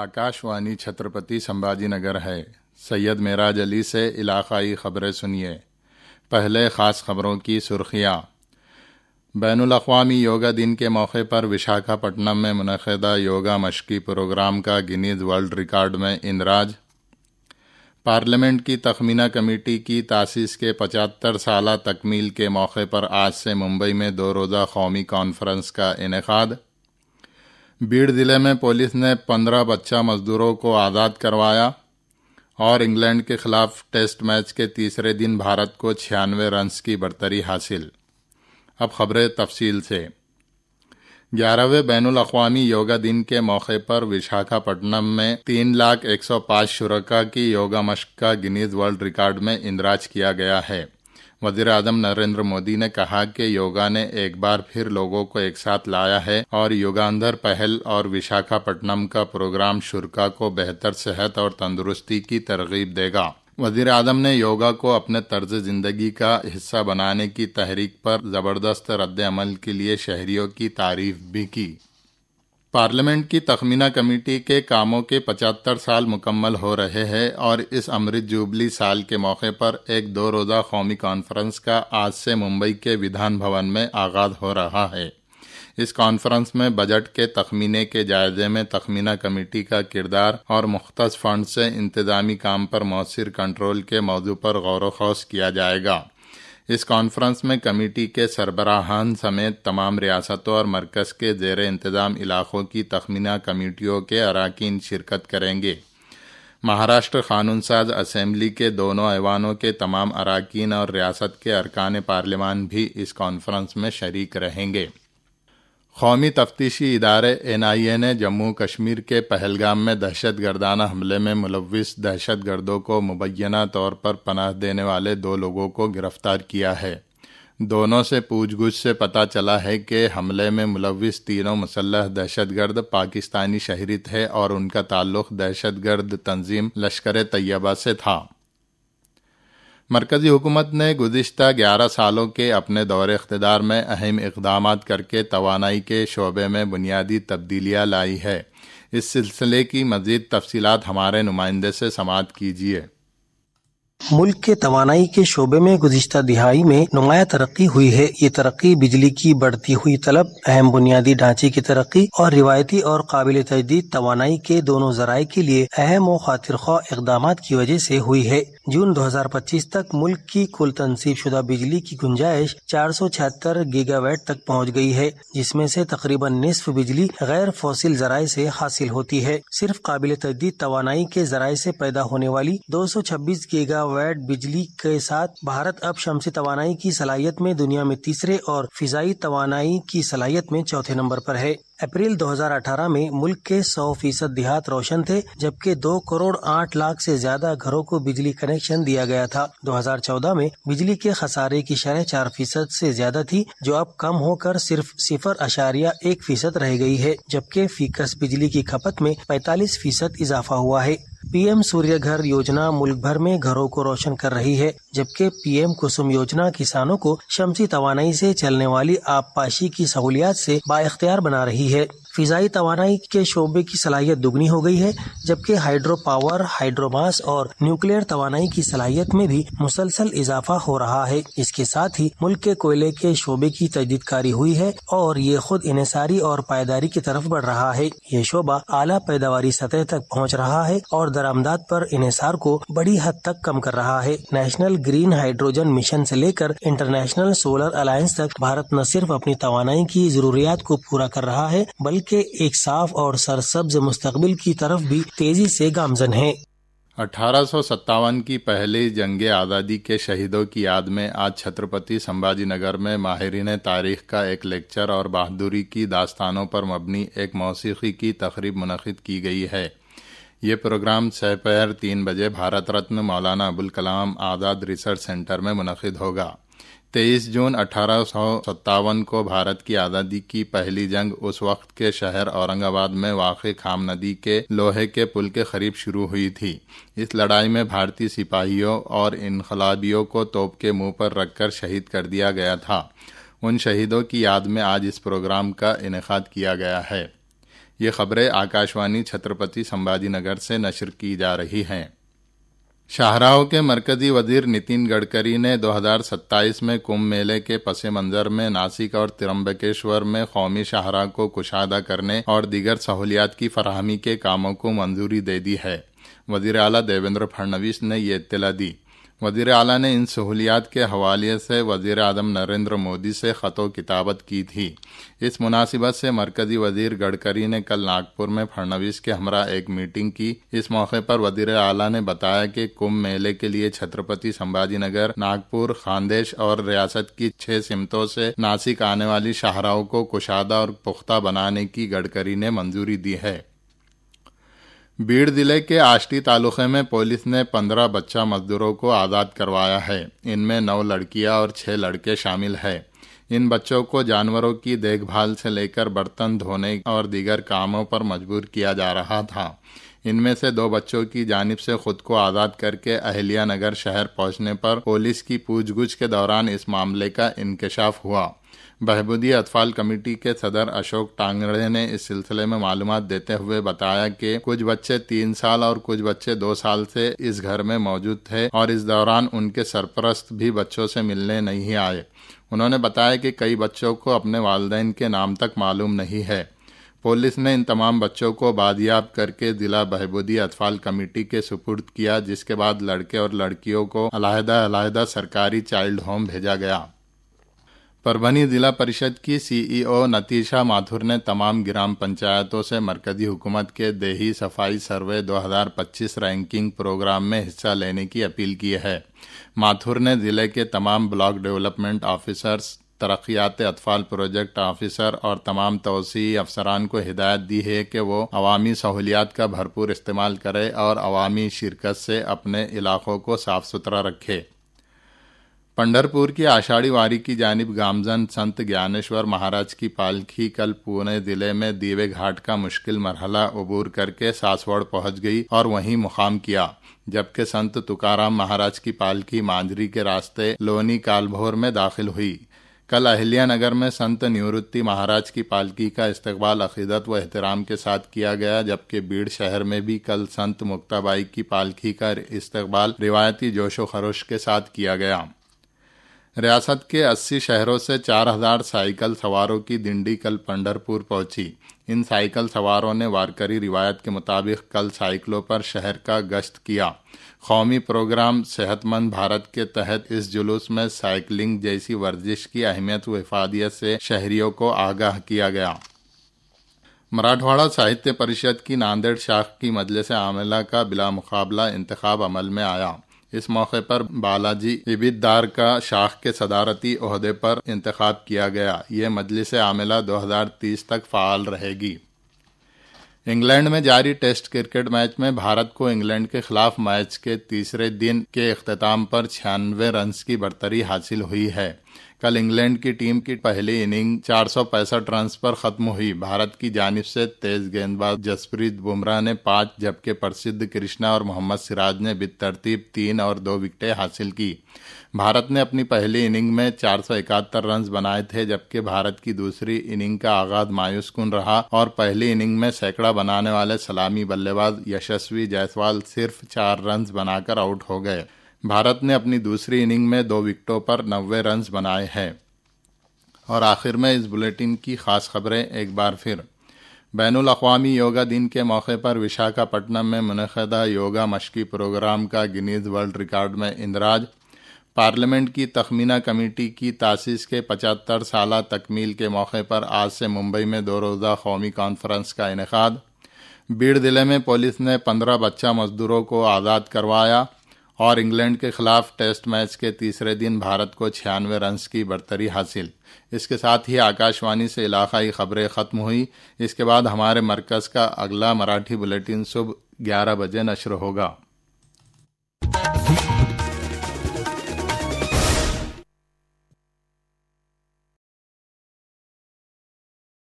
आकाशवाणी छत्रपति संभाजी नगर है। सैयद मेराज अली से इलाकाई खबरें सुनिए। पहले ख़ास खबरों की सुर्खियाँ। बैनुल-अक़वामी योगा दिन के मौके पर विशाखापट्टनम में मुनक़िदा योगा मशक़ी प्रोग्राम का गिनीज़ वर्ल्ड रिकॉर्ड में इंदराज। पार्लियामेंट की तख़मीना कमेटी की तासीस के 75 साला तकमील के मौके पर आज से मुंबई में 2 रोज़ा कौमी कॉन्फ्रेंस का इनेकाद। बीड़ ज़िले में पुलिस ने 15 बच्चा मजदूरों को आज़ाद करवाया और इंग्लैंड के खिलाफ टेस्ट मैच के तीसरे दिन भारत को 96 रन्स की बढ़तरी हासिल। अब खबरें तफसील से। 11वें बैनुल-अक़वामी योगा दिन के मौके पर विशाखापट्टनम में 3,01,05 शुरका की योगा मशक़ का गिनीज़ वर्ल्ड रिकॉर्ड में इंदराज किया गया है। वज़ीर-ए-आज़म नरेंद्र मोदी ने कहा कि योगा ने एक बार फिर लोगों को एक साथ लाया है और युगांधर पहल और विशाखापट्टनम का प्रोग्राम शुरका को बेहतर सेहत और तंदुरुस्ती की तरगीब देगा। वज़ीर-ए-आज़म ने योगा को अपने तर्ज ज़िंदगी का हिस्सा बनाने की तहरीक पर ज़बरदस्त रद्द-ए-अमल के लिए शहरियों की तारीफ भी की। पार्लियामेंट की तख़मीना कमेटी के कामों के 75 साल मुकम्मल हो रहे हैं और इस अमृत जुबली साल के मौके पर एक 2 रोज़ा कौमी कॉन्फ्रेंस का आज से मुंबई के विधान भवन में आगाज़ हो रहा है। इस कॉन्फ्रेंस में बजट के तख़मीने के जायजे में तख़मीना कमेटी का किरदार और मुख्तस फंड से इंतज़ामी काम पर मौसर कंट्रोल के मौजू पर गौर-व-ख़ौस किया जाएगा। इस कॉन्फ्रेंस में कमेटी के सरबराहान समेत तमाम रियासतों और मरकज़ के ज़ेर इंतज़ाम इलाक़ों की तख़मीना कमेटियों के अरकान शिरकत करेंगे। महाराष्ट्र कानून साज असेंबली के दोनों ऐवानों के तमाम अरकान और रियासत के अरकान पार्लियामान भी इस कॉन्फ्रेंस में शरीक रहेंगे। कौमी तफ्तीशी इदारे NIA ने जम्मू कश्मीर के पहलगाम में दहशतगर्दाना हमले में मुलव्विस दहशतगर्दों को मुबैना तौर पर पनाह देने वाले 2 लोगों को गिरफ्तार किया है। दोनों से पूछगछ से पता चला है कि हमले में मुलव्विस तीनों मुसल्लह दहशतगर्द पाकिस्तानी शहरी थे और उनका ताल्लुक़ दहशतगर्द तंजीम लश्कर-ए-तैयबा से था। मरकज़ी हुकूमत ने गुज़िश्ता 11 सालों के अपने दौर-ए-इक़्तिदार में अहम इक़दामात करके तवानाई के शोबे में बुनियादी तब्दीलियाँ लाई है। इस सिलसिले की मज़ीद तफ़सीलात हमारे नुमाइंदे से समाअत कीजिए। मुल्क के तवानाई के शोबे में गुज़िश्ता दिहाई में नुमाया तरक्की हुई है। ये तरक्की बिजली की बढ़ती हुई तलब, अहम बुनियादी ढांचे की तरक्की और रिवायती और काबिल तजदीद तवानाई के दोनों ज़राए के लिए अहम और खातिरख्वाह इक़दामात की वजह से हुई है। जून 2025 तक मुल्क की कुल तनसीब शुदा बिजली की गुंजाइश 476 गीगावाट तक पहुँच गई है, जिसमें से तकरीबन निस्फ बिजली गैर फॉसिल ज़राए से हासिल होती है। सिर्फ काबिल तजदीद तवानाई के ज़राए से पैदा होने वाली 226 गीगावाट बिजली के साथ भारत अब शमसी तवानाई की सलाहियत में दुनिया में तीसरे और फिजाई तवानाई की सलाहियत में चौथे नंबर पर है। अप्रैल 2018 में मुल्क के 100% देहात रोशन थे, जबकि 2 करोड़ 8 लाख से ज्यादा घरों को बिजली कनेक्शन दिया गया था। 2014 में बिजली के खसारे की शरह 4% से ज्यादा थी, जो अब कम होकर सिर्फ 0.1% रह गई है, जबकि फीकस बिजली की खपत में 45% इजाफा हुआ है। PM सूर्य घर योजना मुल्क भर में घरों को रोशन कर रही है, जबकि PM कुसुम योजना किसानों को शमसी तवानाई से चलने वाली आबपाशी की सहूलियात से बाइख्तियार बना रही है। फिजाई तवानाई के शोबे की सलाहियत दुगनी हो गई है, जबकि हाइड्रो पावर, हाइड्रोमास और न्यूक्लियर तवानाई की सलाहियत में भी मुसलसल इजाफा हो रहा है। इसके साथ ही मुल्क के कोयले के शोबे की तजदीदकारी हुई है और ये खुद इन्हिसारी और पायदारी की तरफ बढ़ रहा है। ये शोबा आला पैदावारी सतह तक पहुँच रहा है और दरामदात पर इन्हिसार को बड़ी हद तक कम कर रहा है। नेशनल ग्रीन हाइड्रोजन मिशन से लेकर इंटरनेशनल सोलर अलायंस तक भारत न सिर्फ अपनी तवानाई की जरूरियात को पूरा कर रहा है, बल्कि एक साफ और सरसब्ज मुस्तकबिल की तरफ भी तेजी से गामजन है। 1857 की पहली जंग आज़ादी के शहीदों की याद में आज छत्रपति संभाजी नगर में माहिरीन तारीख का एक लेक्चर और बहादुरी की दास्तानों पर मबनी एक मौसीकी की तकरीब मुनक़िद की गई है। ये प्रोग्राम दोपहर 3 बजे भारत रत्न मौलाना अबुल कलाम आज़ाद रिसर्च सेंटर में मुनक़िद होगा। 23 जून 1857 को भारत की आज़ादी की पहली जंग उस वक्त के शहर औरंगाबाद में वाक़ खाम नदी के लोहे के पुल के करीब शुरू हुई थी। इस लड़ाई में भारतीय सिपाहियों और इनकलाबियों को तोप के मुंह पर रखकर शहीद कर दिया गया था। उन शहीदों की याद में आज इस प्रोग्राम का इनेकाद किया गया है। یہ خبریں آکاشوانی چھترپتی سمبھاجی نگر سے نشر کی جا رہی ہیں۔ شاہراہوں کے مرکزی وزیر نتن گڈکری نے 2027 میں کمبھ میلے کے پس منظر میں ناسک اور ترمبکیشور میں قومی شاہراہ کو کشادہ کرنے اور دیگر سہولیات کی فراہمی کے کاموں کو منظوری دے دی ہے۔ وزیر اعلیٰ دیویندر پھڑنویس نے یہ اطلاع دی۔ وزیر اعلیٰ نے ان سہولیات کے حوالے سے وزیر اعظم نریندر مودی سے خط و کتابت کی تھی۔ اس مناسبت سے مرکزی وزیر گڈکری نے کل ناگپور میں پھڑنویس کے ہمراہ ایک میٹنگ کی۔ اس موقع پر وزیر اعلیٰ نے بتایا کہ کمبھ میلے کے لیے چھترپتی سمبھاجی نگر، ناگپور، خاندیش اور ریاست کی 6 سمتوں سے ناسک آنے والی شاہراہوں کو کشادہ اور پختہ بنانے کی گڈکری نے منظوری دی ہے۔ بیڑ ضلع کے آشٹی تعلقے میں پولیس نے 15 بچہ مزدوروں کو آزاد کروایا ہے۔ ان میں 9 لڑکیاں اور 6 لڑکے شامل ہیں۔ ان بچوں کو جانوروں کی دیکھ بھال سے لے کر برتن دھونے اور دیگر کاموں پر مجبور کیا جا رہا تھا۔ ان میں سے 2 بچوں کی جانب سے خود کو آزاد کر کے اہلیہ نگر شہر پہنچنے پر پولیس کی پوچھ گچھ کے دوران اس معاملے کا انکشاف ہوا۔ بہبودی اطفال کمیٹی کے صدر اشوک ٹانگڑے نے اس سلسلے میں معلومات دیتے ہوئے بتایا کہ کچھ بچے 3 سال اور کچھ بچے 2 سال سے اس گھر میں موجود تھے اور اس دوران ان کے سرپرست بھی بچوں سے ملنے نہیں آئے۔ انہوں نے بتایا کہ کئی بچوں کو اپنے والدین کے نام تک معلوم نہیں ہے۔ پولیس نے ان تمام بچوں کو بازیاب کر کے ضلع بہبودی اطفال کمیٹی کے سپرد کیا، جس کے بعد لڑکے اور لڑکیوں کو علیحدہ سرکاری چائلڈ ہوم بھیجا گیا۔ پربھنی ضلع پریشد کی سی ای او نتیشا ماتھر نے تمام گرام پنچایتوں سے مرکزی حکومت کے دیہی صفائی سروے 2025 رینکنگ پروگرام میں حصہ لینے کی اپیل کی ہے۔ ماتھر نے ضلع کے تمام بلاک ڈیولپمنٹ آفیسرز، ترقیات اطفال پروجیکٹ آفیسر اور تمام توسیعی افسران کو ہدایت دی ہے کہ وہ عوامی سہولیات کا بھرپور استعمال کرے اور عوامی شرکت سے اپنے علاقوں کو صاف ستھرا رکھے۔ پنڈھرپور کی آشاڑھی واری کی جانب گامزن سنت گیانیشور مہاراج کی پالکھی کل پونے ضلع میں دیوے گھاٹ کا مشکل مرحلہ عبور کر کے ساسوڑ پہنچ گئی اور وہیں مقام کیا، جبکہ سنت تکارام مہاراج کی پالکھی مانجری کے راستے لونی کالبھور میں داخل ہوئی۔ کل اہلیہ نگر میں سنت نیورتی مہاراج کی پالکی کا استقبال عقیدت و احترام کے ساتھ کیا گیا، جبکہ بیڑ شہر میں بھی کل سنت مکتا بائی کی پالکی کا استقبال روایتی جوش و خروش کے ساتھ کیا گیا۔ ریاست کے 80 شہروں سے 4000 سائیکل سواروں کی ڈنڈی کل پنڈھرپور پہنچی۔ ان سائیکل سواروں نے وارکری روایت کے مطابق کل سائیکلوں پر شہر کا گشت کیا۔ قومی پروگرام صحت مند بھارت کے تحت اس جلوس میں سائیکلنگ جیسی ورزش کی اہمیت و افادیت سے شہریوں کو آگاہ کیا گیا۔ مراٹھواڑہ ساہتیہ پریشد کی ناندیڑ شاخ کی مجلس عاملہ کا بلا مقابلہ انتخاب عمل میں آیا۔ اس موقع پر بالاجی عبیددار کا شاخ کے صدارتی عہدے پر انتخاب کیا گیا۔ یہ مجلس عاملہ 2030 تک فعال رہے گی۔ انگلینڈ میں جاری ٹیسٹ کرکٹ میچ میں بھارت کو انگلینڈ کے خلاف میچ کے تیسرے دن کے اختتام پر 96 رنز کی برتری حاصل ہوئی ہے۔ کل انگلینڈ کی ٹیم کی پہلی اننگ 465 رنز پر ختم ہوئی۔ بھارت کی جانب سے تیز گیند باز جسپریت بمراہ نے 5 جبکہ پرسدھ کرشنا اور محمد سراج نے بالترتیب 3 اور 2 وکٹیں حاصل کی۔ بھارت نے اپنی پہلی اننگ میں 471 رنز بنائے تھے، جبکہ بھارت کی دوسری اننگ کا آغاز مایوس کن رہا اور پہلی اننگ میں سینکڑا بنانے والے سلامی بلے باز یشسوی جائسوال صرف 4 رنز بنا کر آؤٹ ہو گئے۔ بھارت نے اپنی دوسری اننگ میں 2 وکٹوں پر 90 رنز بنائے ہیں۔ اور آخر میں اس بلیٹن کی خاص خبریں ایک بار پھر۔ بین الاقوامی یوگا دن کے موقع پر وشاکھاپٹنم میں منعقدہ یوگا مشقی پروگرام کا گنیز ورلڈ ریکارڈ میں اندراج۔ پارلیمنٹ کی تخمینہ کمیٹی کی تاسیس کے 75 سالہ تکمیل کے موقع پر آج سے ممبئی میں 2 روزہ قومی کانفرنس کا انعقاد۔ بیڑ ضلع میں پولیس نے 15 بچہ مزدوروں کو آزاد کروایا اور انگلینڈ کے خلاف ٹیسٹ میچ کے تیسرے دن بھارت کو 96 رنز کی برتری حاصل۔ اس کے ساتھ ہی آکاشوانی سے علاقائی خبریں ختم ہوئی۔ اس کے بعد ہمارے مرکز کا اگلا مراٹھی بلیٹن صبح 11 بجے نشر ہوگا۔